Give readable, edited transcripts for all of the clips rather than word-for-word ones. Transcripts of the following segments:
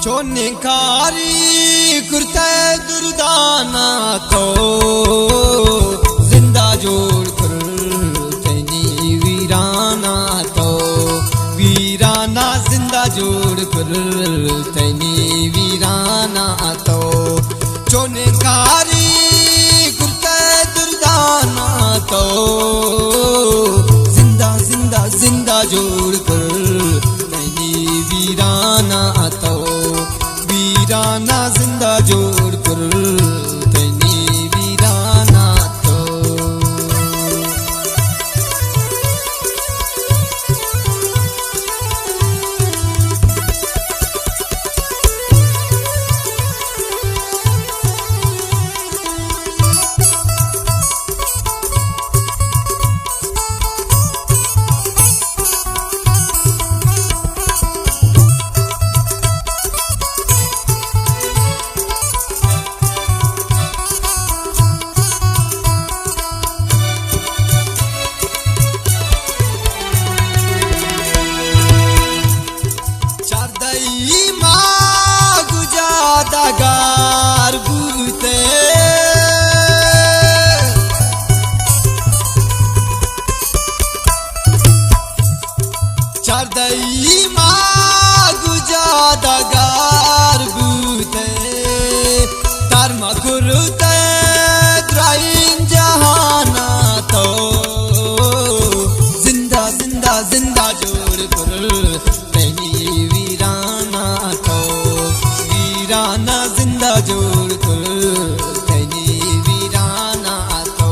चोनिकारी कुर्ते दुर्दाना तो जिंदा जोड़ कर तैनी वीराना तो वीराना जिंदा जोड़ कर तैनी वीराना तो चोनिकारी कुर्ते दुर्दाना तो जिंदा जिंदा जिंदा जोड़ कर तैनी वीराना तो वीराना जिंदा जोड़ कर तैनी वीराना तो गार बुते चरदई मागु जादा गार बुते तार मकुरुते द्राइन जहाना तो जिंदा जिंदा जिंदा जोड़ कर तैनी वीराना तो वीराना जिंदा जोड़ कर तैनी वीराना तो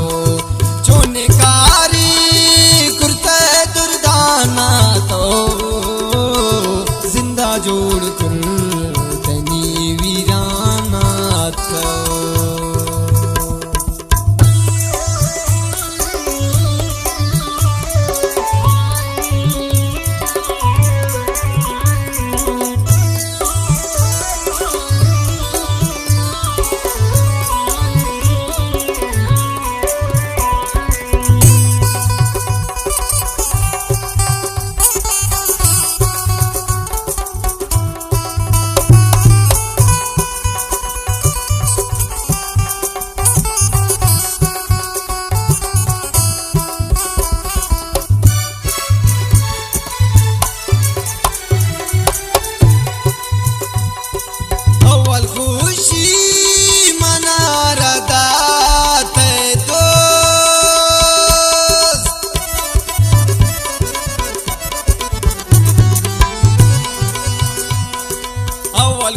चोनिकारी कुर्ते दुर्दाना तो जिंदा जोड़ कर तैनी वीराना तो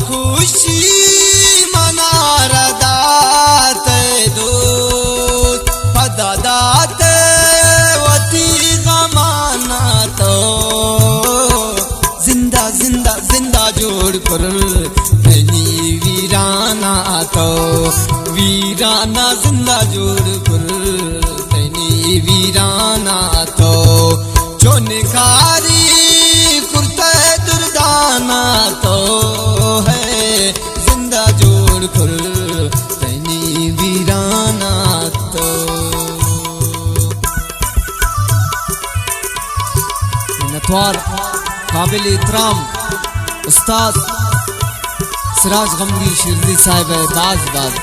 खुशी मना रदाते दो पदा दाते वती गमाना तो जिंदा जिंदा जिंदा जोड़ कर तैनी वीराना तो वीराना जिंदा जोड़ कर तैनी वीराना तो चोनिकारी कुर्ते दुर्दाना तो है जिंदा जोड़ कर तैनी वीराना तो नथवार काबिल इतराम उस्ताद सिराज गमगी शिरदी साहिब है बाज बाज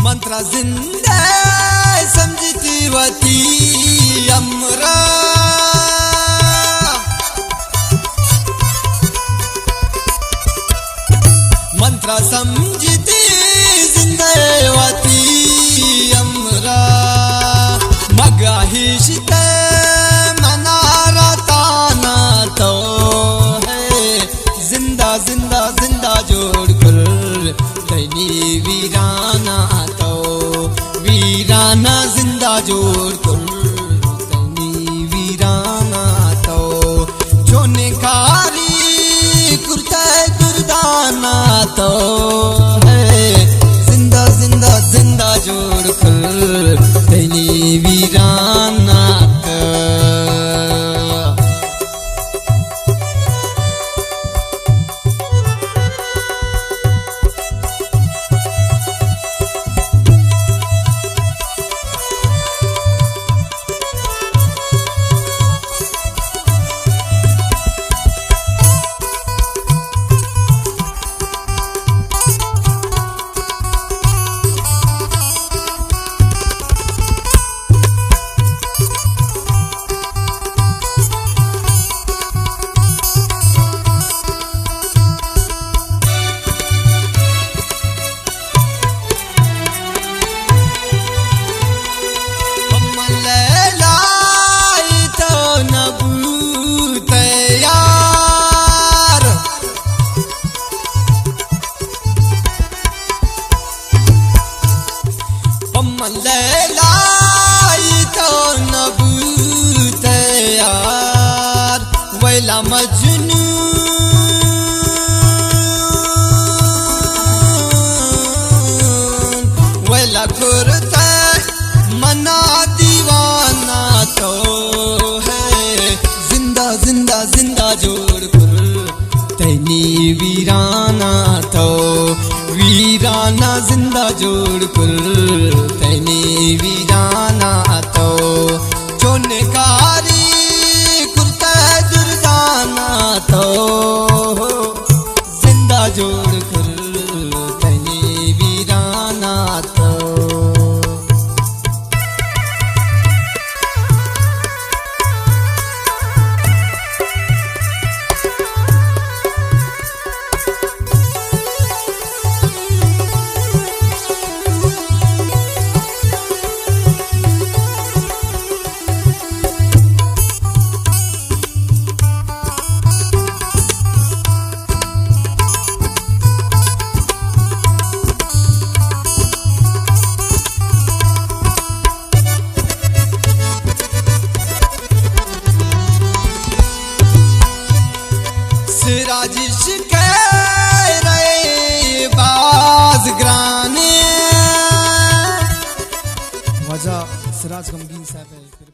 मंत्रा जिंदा समझती वती अमरा मंत्रा समझती जिंदवती अमरा मगाहिशते मनारा ताना तो है जिंदा जिंदा जिंदा जोड़ कर तैनी वीराना तो वीराना जिंदा जोड़ कर तैनी वीराना तो चोनिकारी कुर्ते दुर्दाना तो है जिंदा जिंदा जिंदा जोड़ कर तैनी वीराना तो लैला मजनू वैला कुर्ता मना दीवाना तो है जिंदा जिंदा जिंदा जोड़ कर तैनी वीराना तो वीराना जिंदा जोड़ कर तैनी वीराना तो चोनकारी कुर्ता दुर्दाना तो जिंदा जोड़ कर तैनी वीराना तो सिराजिश के रे बाज ग्राने वजह सिराज गमगीन साहब है।